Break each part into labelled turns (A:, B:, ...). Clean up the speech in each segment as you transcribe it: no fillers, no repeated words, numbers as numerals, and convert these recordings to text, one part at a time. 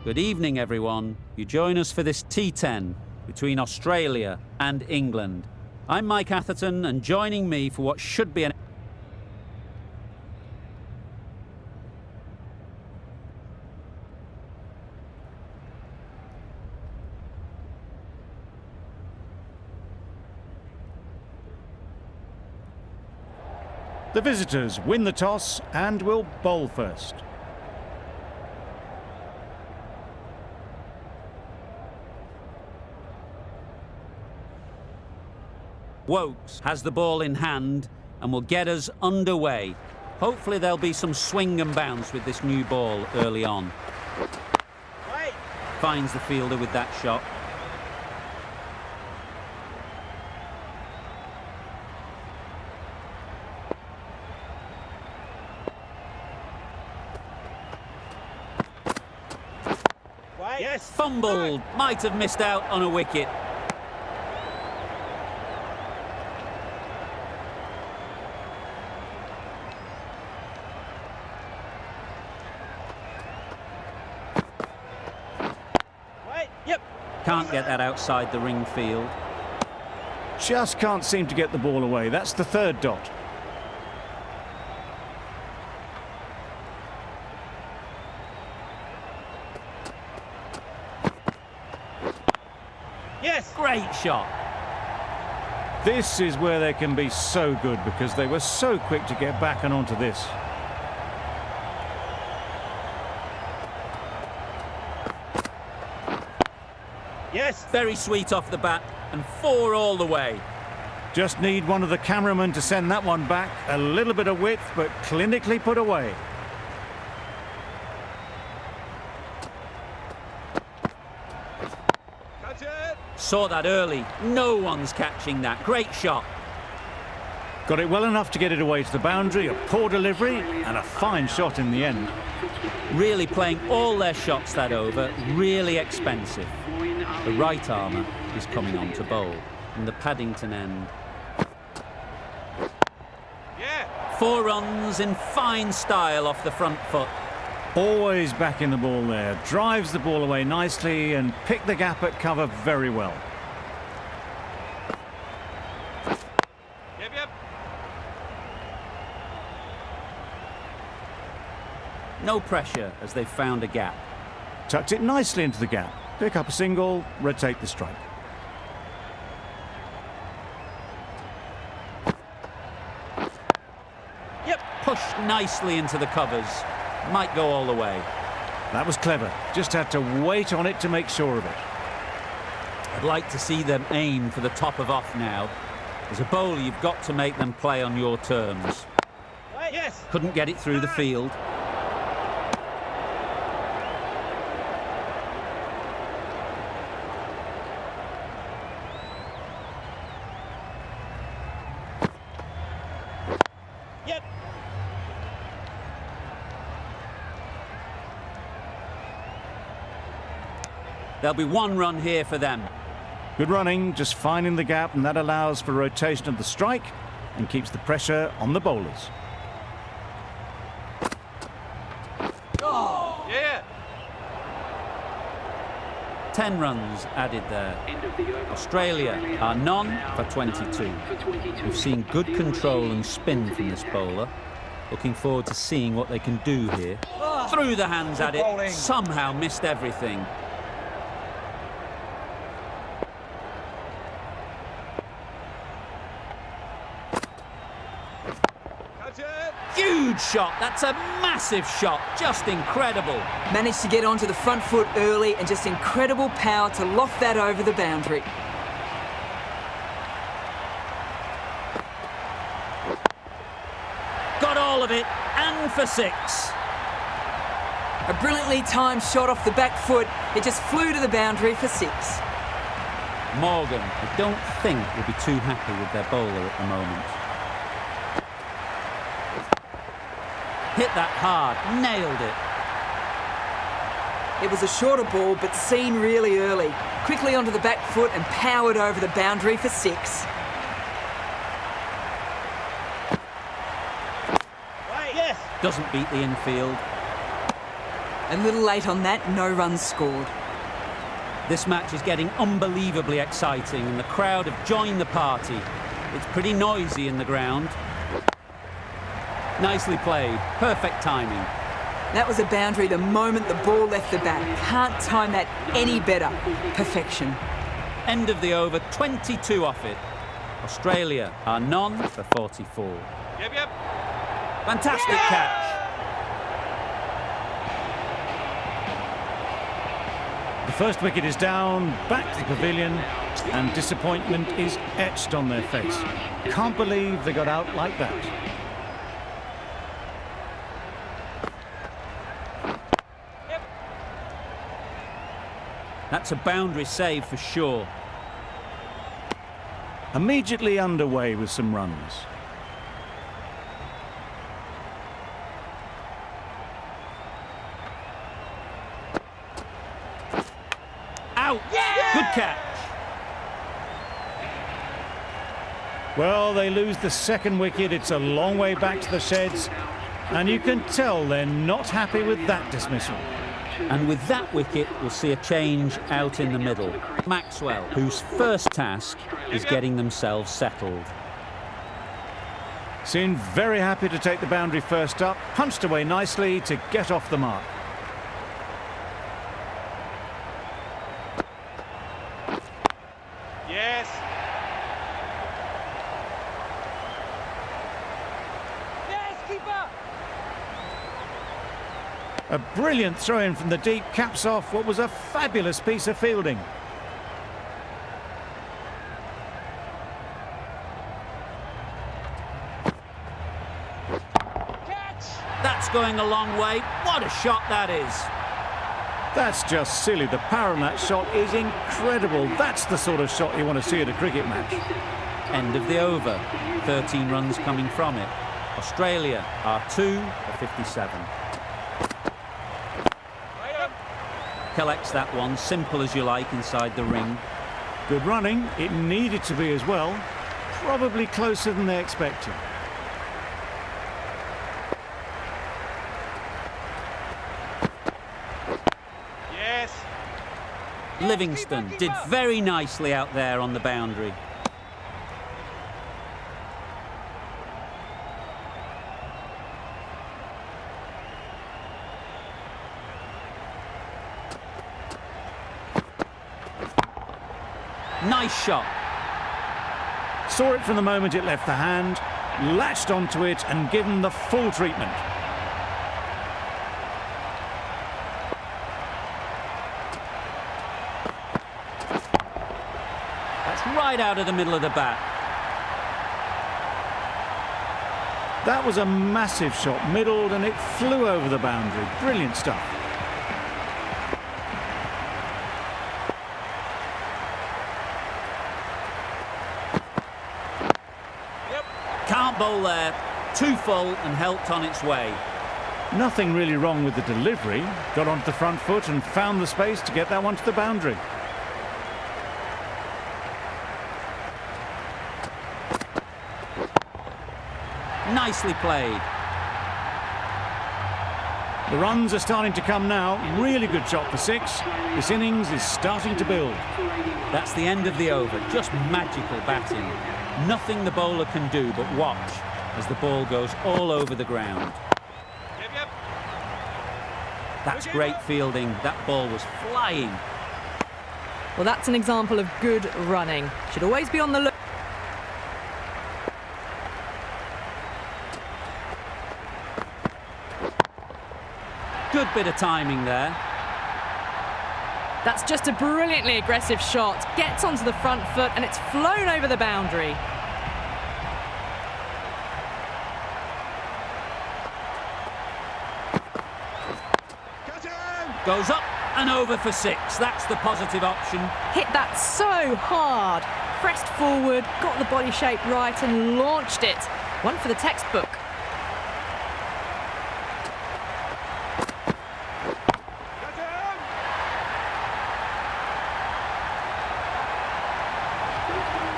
A: Good evening, everyone. You join us for this T10 between Australia and England. I'm Mike Atherton, and joining me for what should be an...
B: The visitors win the toss and will bowl first.
A: Wokes has the ball in hand and will get us underway. Hopefully there'll be some swing and bounce with this new ball early on. Finds the fielder with that shot.
C: Yes.
A: Fumbled. Might have missed out on a wicket.
C: Yep.
A: Can't get that outside the ring field.
B: Just can't seem to get the ball away. That's the third dot.
C: Yes.
A: Great shot.
B: This is where they can be so good because they were so quick to get back and onto this.
C: Yes.
A: Very sweet off the bat and 4 all the way.
B: Just need one of the cameramen to send that one back. A little bit of width, but clinically put away.
C: Catch it.
A: Saw that early. No one's catching that. Great shot.
B: Got it well enough to get it away to the boundary. A poor delivery and a fine shot in the end.
A: Really playing all their shots that over. Really expensive. The right armour is coming on to bowl. From the Paddington end.
C: Yeah.
A: 4 runs in fine style off the front foot.
B: Always back in the ball there. Drives the ball away nicely and picked the gap at cover very well.
C: Yep.
A: No pressure as they've found a gap.
B: Tucked it nicely into the gap. Pick up a single, rotate the strike.
A: Yep. Pushed nicely into the covers. Might go all the way.
B: That was clever. Just had to wait on it to make sure of it.
A: I'd like to see them aim for the top of off now. As a bowler, you've got to make them play on your terms.
C: Yes.
A: Couldn't get it through the field.
C: Yep.
A: There'll be 1 run here for them.
B: Good running, just finding the gap, and that allows for rotation of the strike and keeps the pressure on the bowlers.
C: Yeah.
A: 10 runs added there. Australia are none for 22. We've seen good control and spin from this bowler. Looking forward to seeing what they can do here. Through the hands at it, somehow missed everything.
C: Catch it.
A: Huge shot, that's a massive shot, just incredible.
D: Managed to get onto the front foot early and just incredible power to loft that over the boundary.
A: Got all of it, and for 6.
D: A brilliantly timed shot off the back foot. It just flew to the boundary for 6.
A: Morgan, I don't think will be too happy with their bowler at the moment. Hit that hard, nailed it.
D: It was a shorter ball, but seen really early. Quickly onto the back foot and powered over the boundary for 6.
C: Yes.
A: Doesn't beat the infield.
D: A little late on that, no runs scored.
A: This match is getting unbelievably exciting and the crowd have joined the party. It's pretty noisy in the ground. Nicely played, perfect timing.
D: That was a boundary the moment the ball left the bat. Can't time that any better. Perfection.
A: End of the over, 22 off it. Australia are none for 44.
C: Yep.
A: Fantastic catch.
B: The first wicket is down, back to the pavilion, and disappointment is etched on their face. Can't believe they got out like that.
A: That's a boundary save for sure.
B: Immediately underway with some runs.
A: Out! Good catch.
B: Well, they lose the second wicket. It's a long way back to the sheds, and you can tell they're not happy with that dismissal.
A: And with that wicket, we'll see a change out in the middle. Maxwell, whose first task is getting themselves settled.
B: Seemed very happy to take the boundary first up, punched away nicely to get off the mark.
C: Yes. Yes, keeper.
B: A brilliant throw-in from the deep caps off what was a fabulous piece of fielding.
C: Catch.
A: That's going a long way. What a shot that is.
B: That's just silly. The power on that shot is incredible. That's the sort of shot you want to see at a cricket match.
A: End of the over. 13 runs coming from it. Australia are 2 for 57. Collects that one, simple as you like, inside the ring.
B: Good running. It needed to be as well. Probably closer than they expected.
C: Yes.
A: Livingston did very nicely out there on the boundary. Nice shot.
B: Saw it from the moment it left the hand, latched onto it and given the full treatment.
A: That's right out of the middle of the bat.
B: That was a massive shot, middled, and it flew over the boundary. Brilliant stuff.
A: Can't bowl there. Too full and helped on its way.
B: Nothing really wrong with the delivery. Got onto the front foot and found the space to get that one to the boundary.
A: Nicely played.
B: The runs are starting to come now. Really good shot for 6. This innings is starting to build.
A: That's the end of the over. Just magical batting. Nothing the bowler can do but watch as the ball goes all over the ground.
C: Yep.
A: That's great fielding. That ball was flying.
E: Well, that's an example of good running. Should always be on the look.
A: Good bit of timing there.
E: That's just a brilliantly aggressive shot. Gets onto the front foot and it's flown over the boundary.
A: Goes up and over for 6. That's the positive option.
E: Hit that so hard. Pressed forward, got the body shape right and launched it. One for the textbook.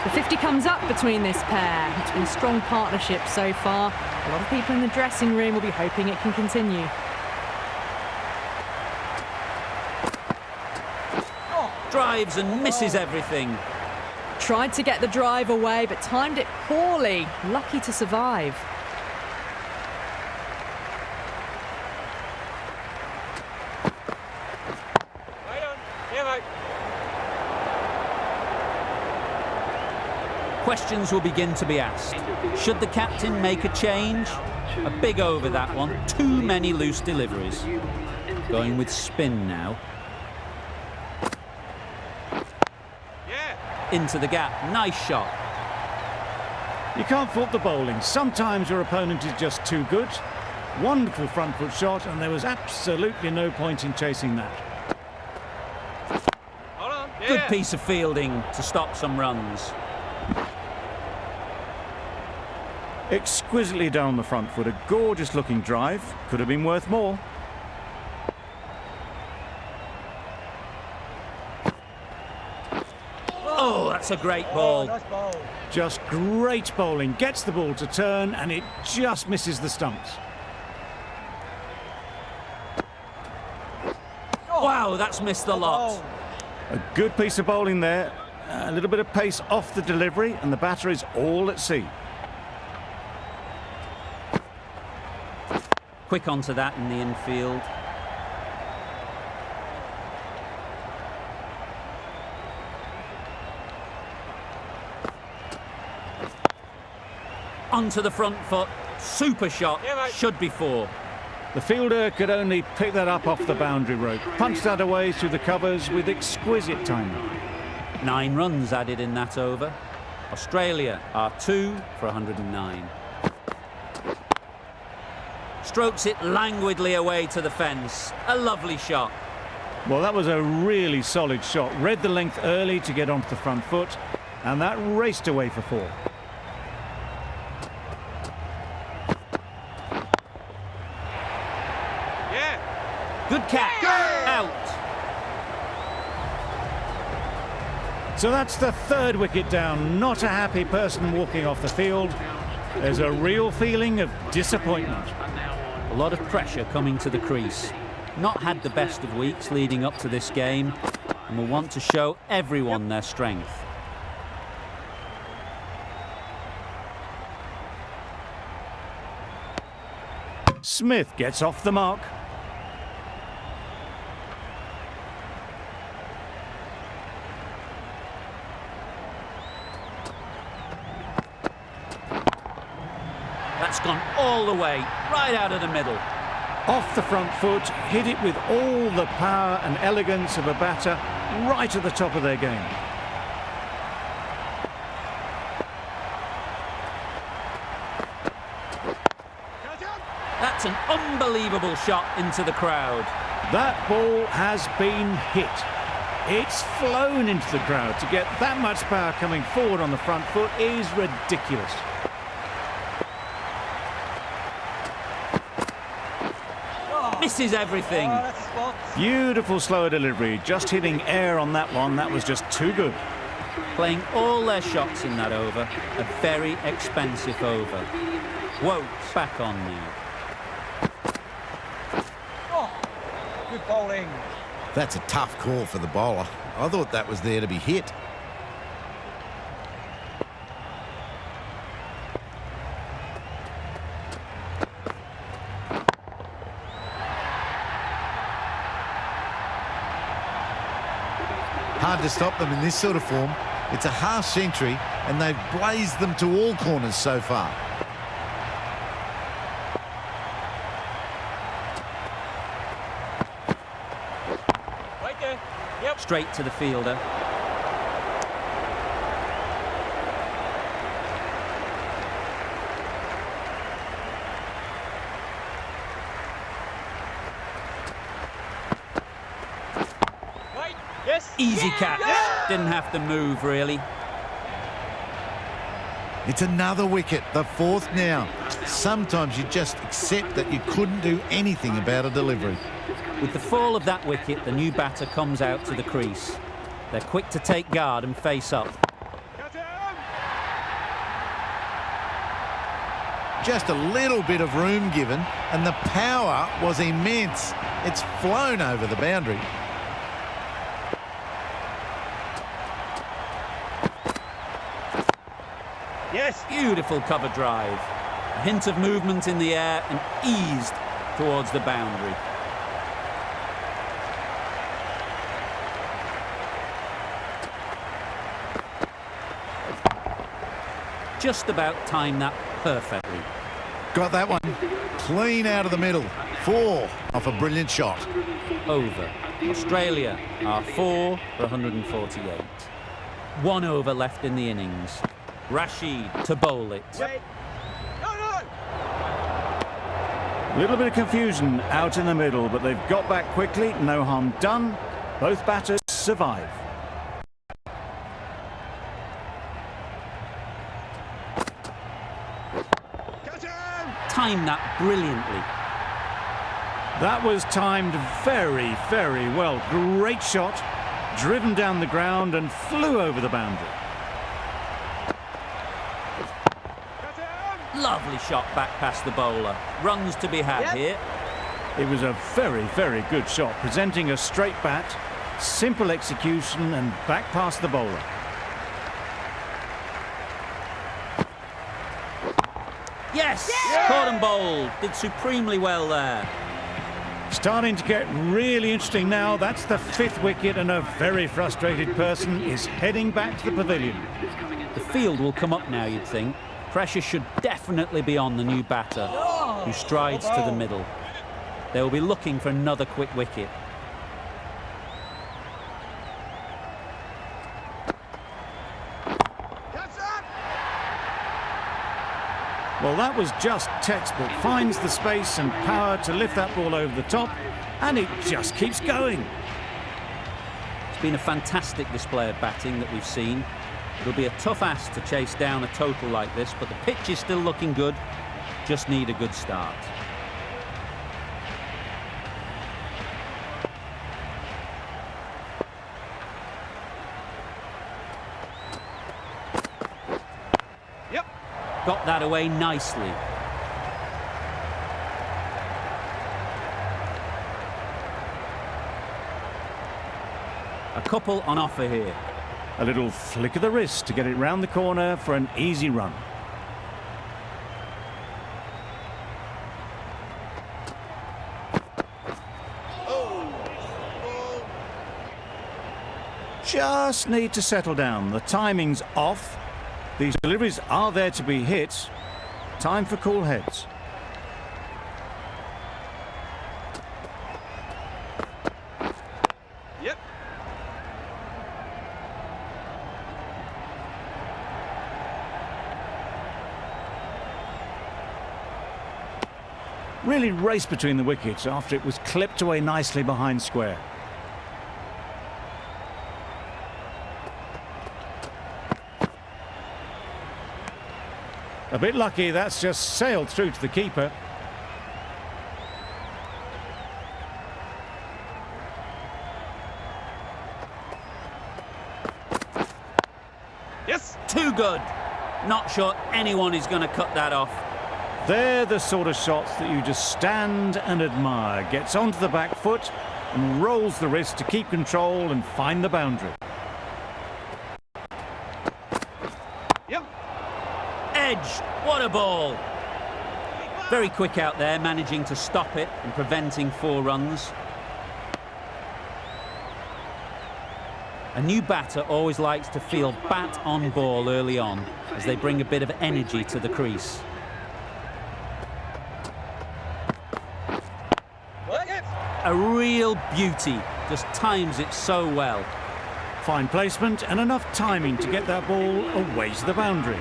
E: The 50 comes up between this pair. It's been a strong partnership so far. A lot of people in the dressing room will be hoping it can continue.
A: drives and misses everything.
E: Tried to get the drive away, but timed it poorly. Lucky to survive.
C: Right on. Yeah, mate.
A: Questions will begin to be asked. Should the captain make a change? A big over, that one. Too many loose deliveries. Going with spin now.
C: Yeah.
A: Into the gap. Nice shot.
B: You can't fault the bowling. Sometimes your opponent is just too good. Wonderful front foot shot, and there was absolutely no point in chasing that.
C: Hold on. Yeah.
A: Good piece of fielding to stop some runs.
B: Exquisitely down the front foot, a gorgeous looking drive. Could have been worth more.
A: Oh, that's a great ball.
C: Nice ball.
B: Just great bowling. Gets the ball to turn, and it just misses the stumps.
A: Wow, that's missed the lot.
B: A good piece of bowling there. A little bit of pace off the delivery, and the batter is all at sea.
A: Quick onto that in the infield. Onto the front foot. Super shot.
C: Yeah, mate.
A: Should be four.
B: The fielder could only pick that up off the boundary rope. Punched that away through the covers with exquisite timing.
A: 9 runs added in that over. Australia are 2 for 109. Strokes it languidly away to the fence. A lovely shot.
B: Well, that was a really solid shot. Read the length early to get onto the front foot, and that raced away for 4.
C: Yeah.
A: Good catch. Out.
B: So that's the 3rd wicket down. Not a happy person walking off the field. There's a real feeling of disappointment.
A: A lot of pressure coming to the crease. Not had the best of weeks leading up to this game, and will want to show everyone their strength.
B: Smith gets off the mark.
A: That's gone all the way, right out of the middle.
B: Off the front foot, hit it with all the power and elegance of a batter right at the top of their game.
A: That's an unbelievable shot into the crowd.
B: That ball has been hit. It's flown into the crowd. To get that much power coming forward on the front foot is ridiculous.
A: Misses everything.
C: That's a spot.
B: Beautiful slower delivery, just hitting air on that one. That was just too good.
A: Playing all their shots in that over. A very expensive over. Woakes back on now.
C: Oh, good bowling.
F: That's a tough call for the bowler. I thought that was there to be hit. Hard to stop them in this sort of form. It's a half century and they've blazed them to all corners so far.
C: Right there. Yep.
A: Straight to the fielder.
C: Right. Yes.
A: Easy catch. Didn't have to move, really.
F: It's another wicket, the 4th now. Sometimes you just accept that you couldn't do anything about a delivery.
A: With the fall of that wicket, the new batter comes out to the crease. They're quick to take guard and face up.
C: Cut him.
F: Just a little bit of room given, and the power was immense. It's flown over the boundary.
C: Yes.
A: Beautiful cover drive. A hint of movement in the air and eased towards the boundary. Just about timed that perfectly.
F: Got that one. Clean out of the middle. 4 off a brilliant shot.
A: Over. Australia are 4 for 148. 1 over left in the innings. Rashid to bowl it.
C: Wait. No, no.
B: A little bit of confusion out in the middle, but they've got back quickly. No harm done. Both batters survive.
C: Catch him.
A: Timed that brilliantly.
B: That was timed very, very well. Great shot. Driven down the ground and flew over the boundary.
C: Catch him.
A: Lovely shot back past the bowler. Runs to be had here.
B: It was a very, very good shot, presenting a straight bat, simple execution and back past the bowler.
A: Yes! Caught and bowled. Did supremely well there.
B: Starting to get really interesting now. That's the 5th wicket and a very frustrated person is heading back to the pavilion.
A: The field will come up now, you'd think. Pressure should definitely be on the new batter, who strides to the middle. They will be looking for another quick wicket.
C: Catch him.
B: Well, that was just textbook. Finds the space and power to lift that ball over the top, and it just keeps going.
A: It's been a fantastic display of batting that we've seen. It'll be a tough ask to chase down a total like this, but the pitch is still looking good. Just need a good start.
C: Yep.
A: Got that away nicely. A couple on offer here.
B: A little flick of the wrist to get it round the corner for an easy run. Just need to settle down. The timing's off. These deliveries are there to be hit. Time for cool heads.
C: Yep.
B: Really raced between the wickets after it was clipped away nicely behind square. A bit lucky, that's just sailed through to the keeper.
C: Yes.
A: Too good. Not sure anyone is going to cut that off.
B: They're the sort of shots that you just stand and admire. Gets onto the back foot and rolls the wrist to keep control and find the boundary.
C: Yep.
A: Edge. What a ball. Very quick out there, managing to stop it and preventing 4 runs. A new batter always likes to feel bat on ball early on as they bring a bit of energy to the crease. A real beauty, just times it so well.
B: Fine placement and enough timing to get that ball away to the boundary.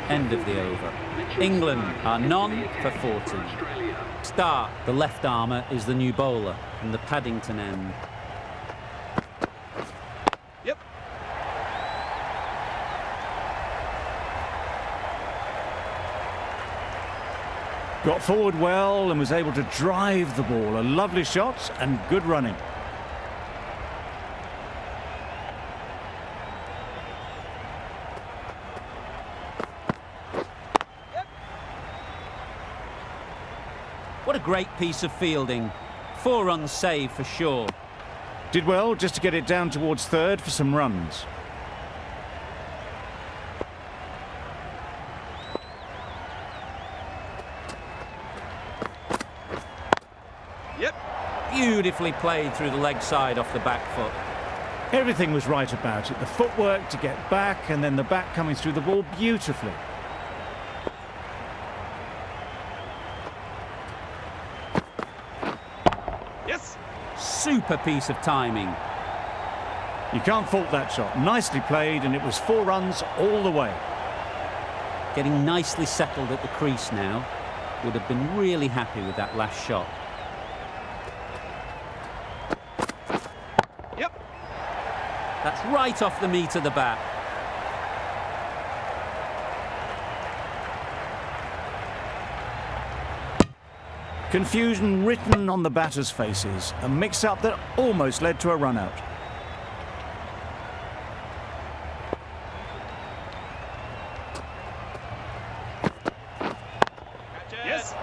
A: End of the over. England are none for 40. Stark, the left armour, is the new bowler from the Paddington end.
C: Yep.
B: Got forward well and was able to drive the ball. A lovely shot and good running.
A: What a great piece of fielding. 4 runs saved for sure.
B: Did well just to get it down towards third for some runs.
A: Beautifully played through the leg side off the back foot.
B: Everything was right about it. The footwork to get back and then the back coming through the ball beautifully.
C: Yes.
A: Super piece of timing.
B: You can't fault that shot. Nicely played, and it was 4 runs all the way.
A: Getting nicely settled at the crease now. Would have been really happy with that last shot.
C: Yep.
A: That's right off the meat of the bat.
B: Confusion written on the batters' faces. A mix-up that almost led to a run-out.
C: Yes.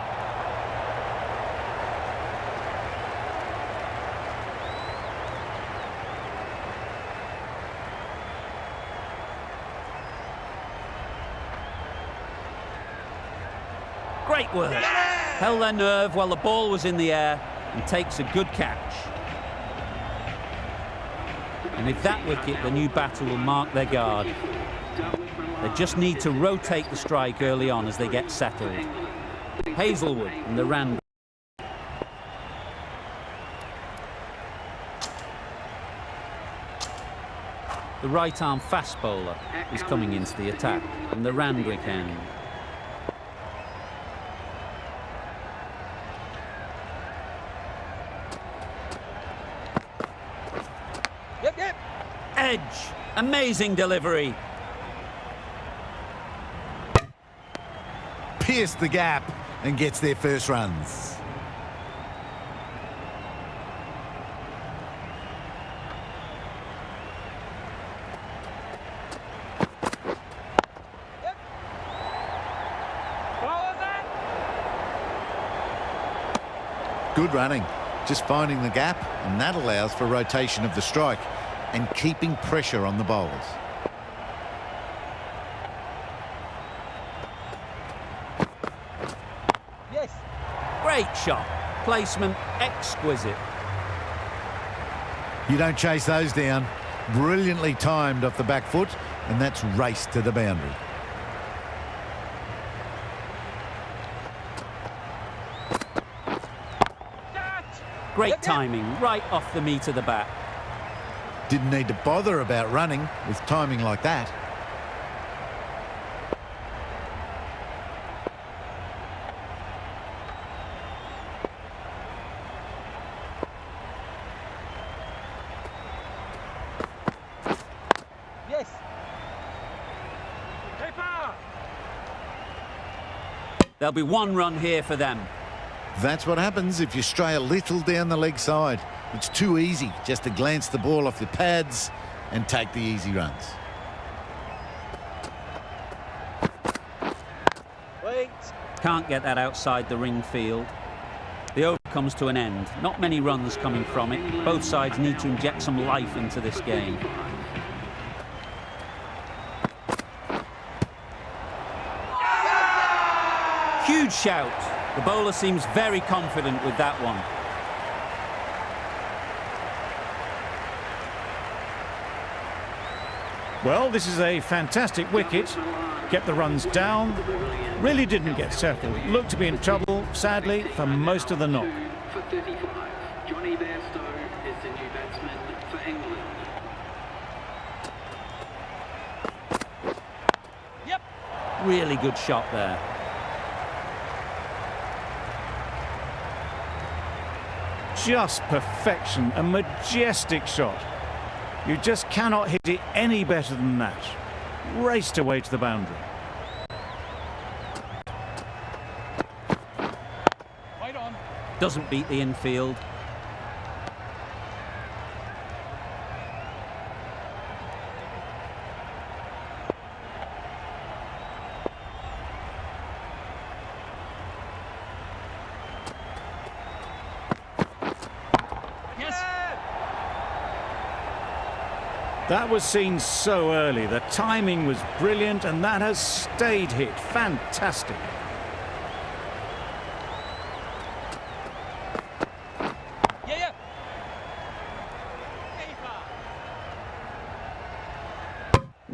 A: Great work. Held their nerve while the ball was in the air and takes a good catch. And with that wicket, the new batter will mark their guard. They just need to rotate the strike early on as they get settled. Hazelwood and the Rand. The right-arm fast bowler is coming into the attack from the Randwick end.
C: Yep.
A: Edge. Amazing delivery.
F: Pierced the gap and gets their first runs. Good running. Just finding the gap, and that allows for rotation of the strike and keeping pressure on the bowlers.
C: Yes.
A: Great shot. Placement exquisite.
F: You don't chase those down. Brilliantly timed off the back foot, and that's raced to the boundary.
A: Great timing, right off the meat of the bat.
F: Didn't need to bother about running with timing like that.
C: Yes. Keeper.
A: There'll be 1 run here for them.
F: That's what happens if you stray a little down the leg side. It's too easy just to glance the ball off the pads and take the easy runs.
C: Wait.
A: Can't get that outside the ring field. The over comes to an end. Not many runs coming from it. Both sides need to inject some life into this game. Huge shout. The bowler seems very confident with that one.
B: Well, this is a fantastic wicket. Kept the runs down. Really didn't get settled. Looked to be in trouble, sadly, for most of the knock.
G: For 35, Johnny Bairstow is the new batsman for England.
C: Yep.
A: Really good shot there.
B: Just perfection, a majestic shot. You just cannot hit it any better than that. Raced away to the boundary.
C: Wait on.
A: Doesn't beat the infield.
B: That was seen so early. The timing was brilliant, and that has stayed hit. Fantastic.
C: Yeah.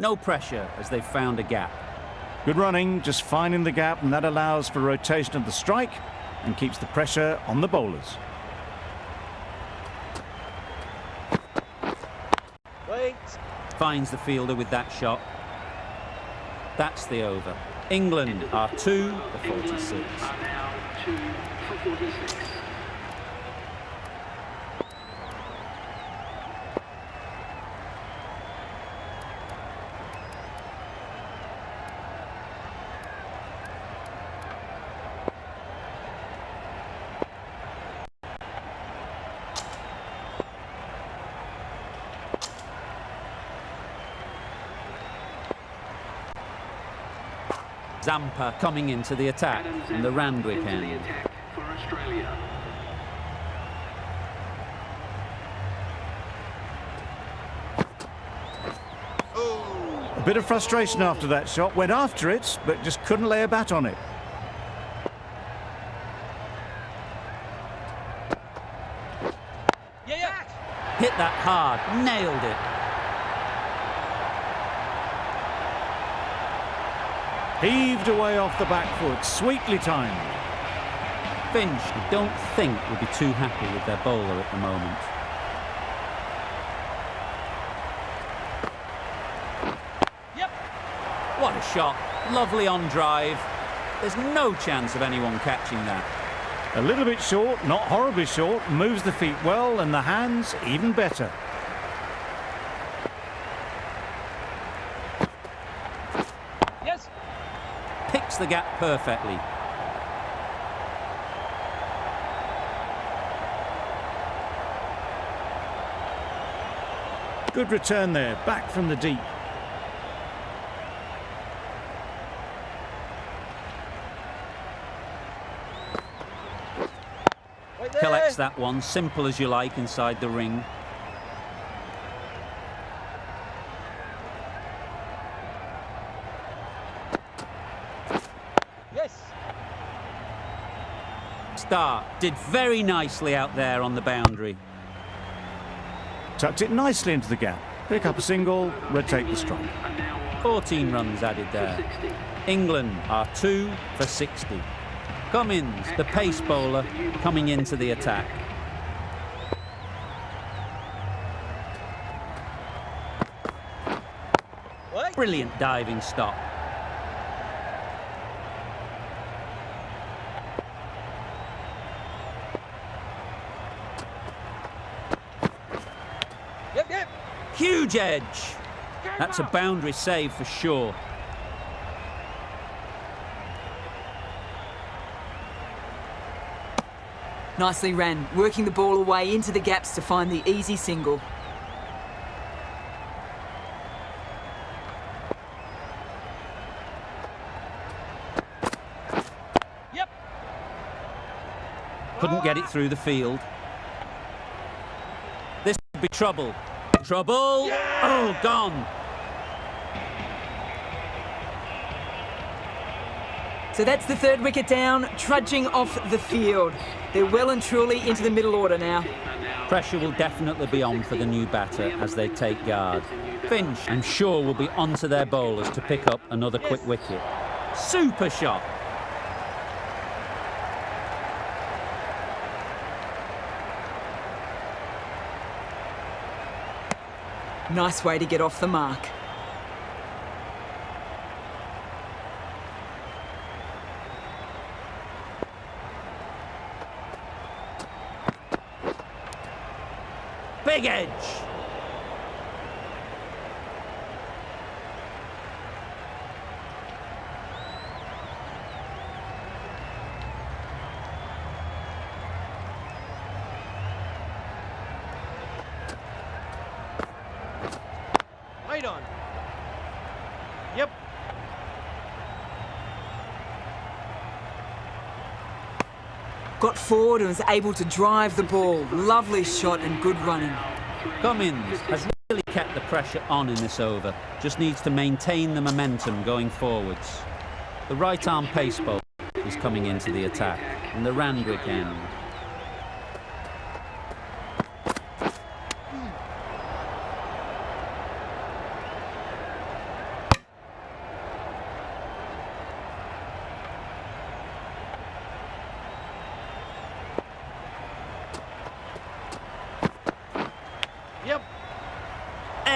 A: No pressure as they've found a gap.
B: Good running, just finding the gap, and that allows for rotation of the strike and keeps the pressure on the bowlers.
C: Wait.
A: Finds the fielder with that shot. That's the over. England are 2 for 46.
G: Are now 2 for 46.
A: Zampa coming into the attack from the Randwick
G: Into the
A: end.
G: attack for Australia.
B: A bit of frustration after that shot, went after it, but just couldn't lay a bat on it.
C: Yeah, yeah.
A: Hit that hard, nailed it.
B: Heaved away off the back foot, sweetly timed.
A: Finch, I don't think, would be too happy with their bowler at the moment.
C: Yep.
A: What a shot. Lovely on drive. There's no chance of anyone catching that.
B: A little bit short, not horribly short, moves the feet well and the hands even better.
C: Yes.
A: Picks the gap perfectly.
B: Good return there, back from the deep.
C: Right there.
A: Collects that one, simple as you like, inside the ring.
C: Yes.
A: Stark did very nicely out there on the boundary.
B: Tucked it nicely into the gap. Pick up a single, rotate the strike.
G: Are now on
A: 14 runs added there.
G: 60.
A: England are 2 for 60. Cummins, the pace bowler, coming into the attack.
C: What?
A: Brilliant diving stop.
C: Yep, yep.
A: Huge edge. That's a boundary save for sure.
D: Nicely ran, working the ball away into the gaps to find the easy single.
C: Yep.
A: Couldn't get it through the field. This could be trouble. Trouble! Oh, gone.
D: So that's the third wicket down, trudging off the field. They're well and truly into the middle order now.
A: Pressure will definitely be on for the new batter as they take guard. Finch, I'm sure, will be onto their bowlers to pick up another quick wicket. Super shot.
D: Nice way to get off the mark.
A: Big edge.
C: Right on. Yep.
D: Got forward and was able to drive the ball. Lovely shot and good running.
A: Cummins has really kept the pressure on in this over. Just needs to maintain the momentum going forwards. The right arm pace bowler is coming into the attack from the Randwick end.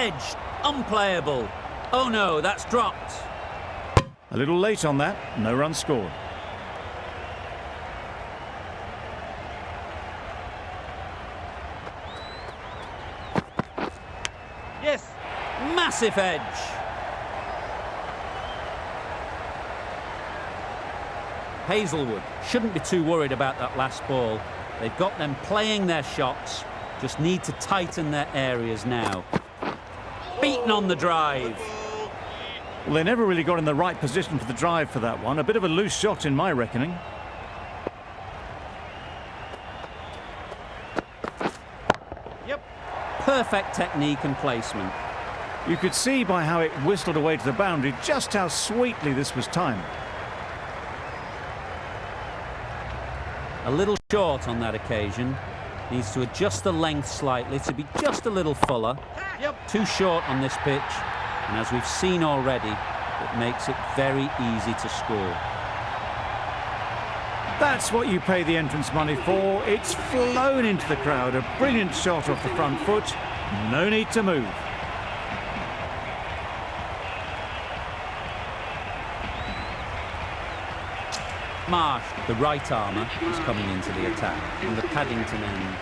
A: Edge, unplayable. Oh no, that's dropped.
B: A little late on that, no run scored.
C: Yes.
A: Massive edge. Hazelwood shouldn't be too worried about that last ball. They've got them playing their shots, just need to tighten their areas now. Beaten on the drive.
B: Well, they never really got in the right position for the drive for that one. A bit of a loose shot in my reckoning.
C: Yep.
A: Perfect technique and placement.
B: You could see by how it whistled away to the boundary just how sweetly this was timed.
A: A little short on that occasion. Needs to adjust the length slightly to be just a little fuller.
C: Yep.
A: Too short on this pitch. And as we've seen already, it makes it very easy to score.
B: That's what you pay the entrance money for. It's flown into the crowd. A brilliant shot off the front foot. No need to move.
A: Marsh, the right armour, is coming into the attack from the Paddington end.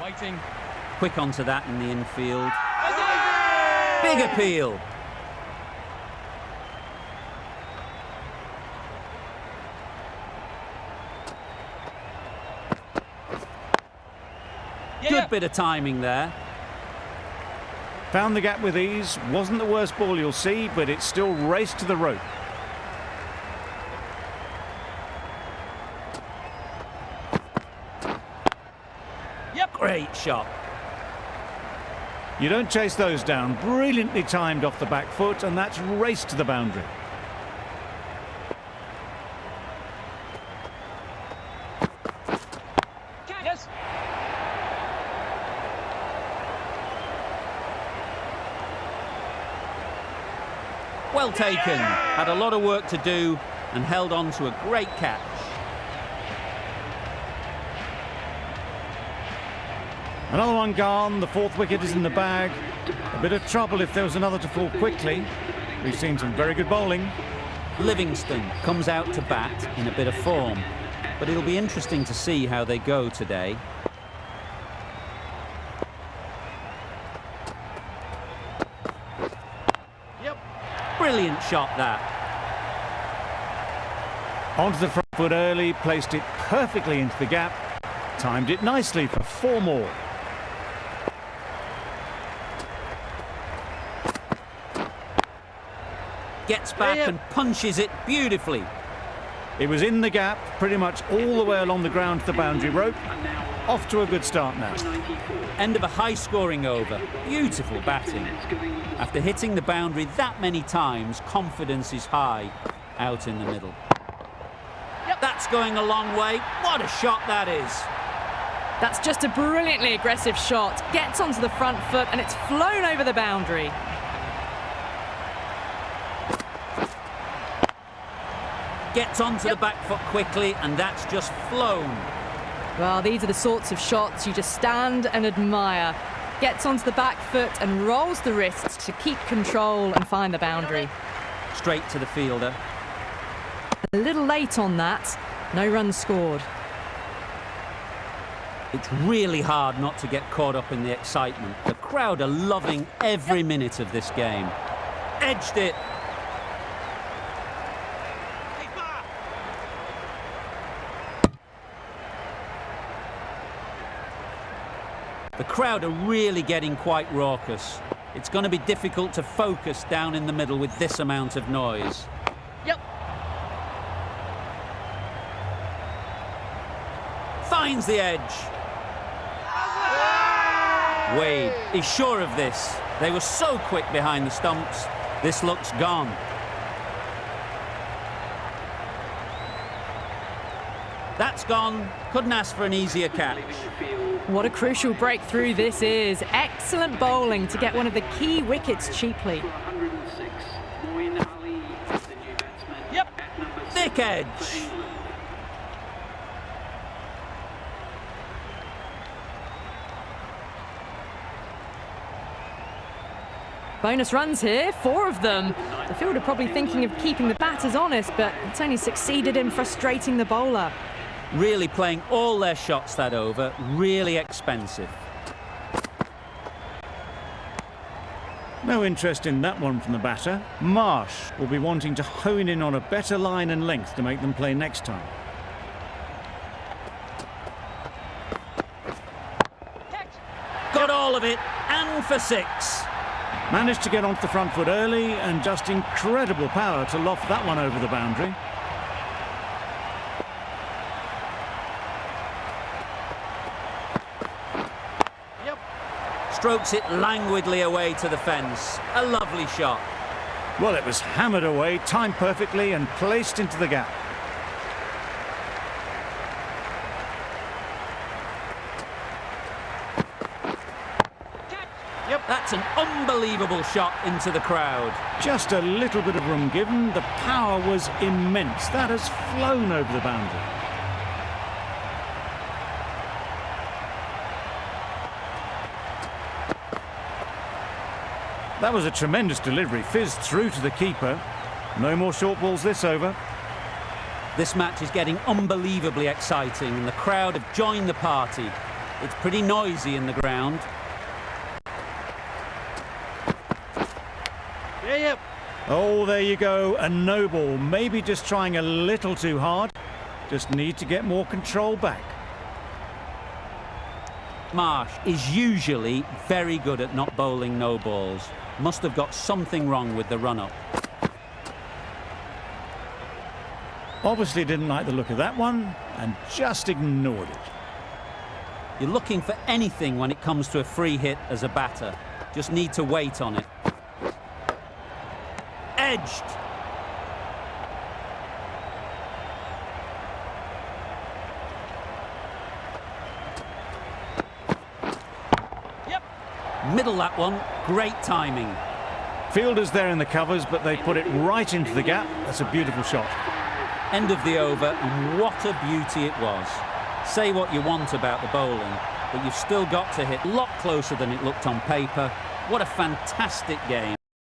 C: Waiting.
A: Quick onto that in the infield. Big appeal. Good bit of timing there.
B: Found the gap with ease. Wasn't the worst ball you'll see, but it still raced to the rope.
A: Yep. Great shot.
B: You don't chase those down. Brilliantly timed off the back foot, and that's raced to the boundary.
C: Yes.
A: Well taken. Had a lot of work to do and held on to a great catch.
B: Another one gone. The fourth wicket is in the bag. A bit of trouble if there was another to fall quickly. We've seen some very good bowling.
A: Livingston comes out to bat in a bit of form, but it'll be interesting to see how they go today.
C: Yep.
A: Brilliant shot that.
B: Onto the front foot early, placed it perfectly into the gap. Timed it nicely for 4 more.
A: Gets back and punches it beautifully.
B: It was in the gap, pretty much all the way along the ground to the boundary rope. Off to a good start now.
A: End of a high-scoring over. Beautiful batting. After hitting the boundary that many times, confidence is high out in the middle. That's going a long way. What a shot that is.
E: That's just a brilliantly aggressive shot. Gets onto the front foot and it's flown over the boundary.
A: Gets onto the back foot quickly, and that's just flown.
E: Well, these are the sorts of shots you just stand and admire. Gets onto the back foot and rolls the wrists to keep control and find the boundary.
A: Straight to the fielder.
E: A little late on that. No runs scored.
A: It's really hard not to get caught up in the excitement. The crowd are loving every minute of this game. Edged it. The crowd are really getting quite raucous. It's going to be difficult to focus down in the middle with this amount of noise.
C: Yep.
A: Finds the edge. Wade is sure of this. They were so quick behind the stumps. This looks gone. That's gone. Couldn't ask for an easier catch.
E: What a crucial breakthrough this is. Excellent bowling to get one of the key wickets cheaply.
A: Yep. Thick edge.
E: Bonus runs here, 4 of them. The fielder probably thinking of keeping the batters honest, but it's only succeeded in frustrating the bowler.
A: Really playing all their shots that over, really expensive.
B: No interest in that one from the batter. Marsh will be wanting to hone in on a better line and length to make them play next time.
A: Got all of it, and for 6.
B: Managed to get onto the front foot early and just incredible power to loft that one over the boundary.
C: Yep.
A: Strokes it languidly away to the fence. A lovely shot.
B: Well, it was hammered away, timed perfectly and placed into the gap.
C: Yep.
A: That's an unbelievable shot into the crowd.
B: Just a little bit of room given. The power was immense. That has flown over the boundary. That was a tremendous delivery. Fizzed through to the keeper. No more short balls this over.
A: This match is getting unbelievably exciting and the crowd have joined the party. It's pretty noisy in the ground.
C: Yeah, yep.
B: Oh, there you go. A no ball. Maybe just trying a little too hard. Just need to get more control back.
A: Marsh is usually very good at not bowling no balls. Must have got something wrong with the run-up.
B: Obviously didn't like the look of that one and just ignored it.
A: You're looking for anything when it comes to a free hit as a batter. Just need to wait on it. Edged.
C: Yep.
A: Middle that one. Great timing.
B: Fielders there in the covers, but they put it right into the gap. That's a beautiful shot.
A: End of the over, and what a beauty it was. Say what you want about the bowling, but you've still got to hit a lot closer than it looked on paper. What a fantastic game.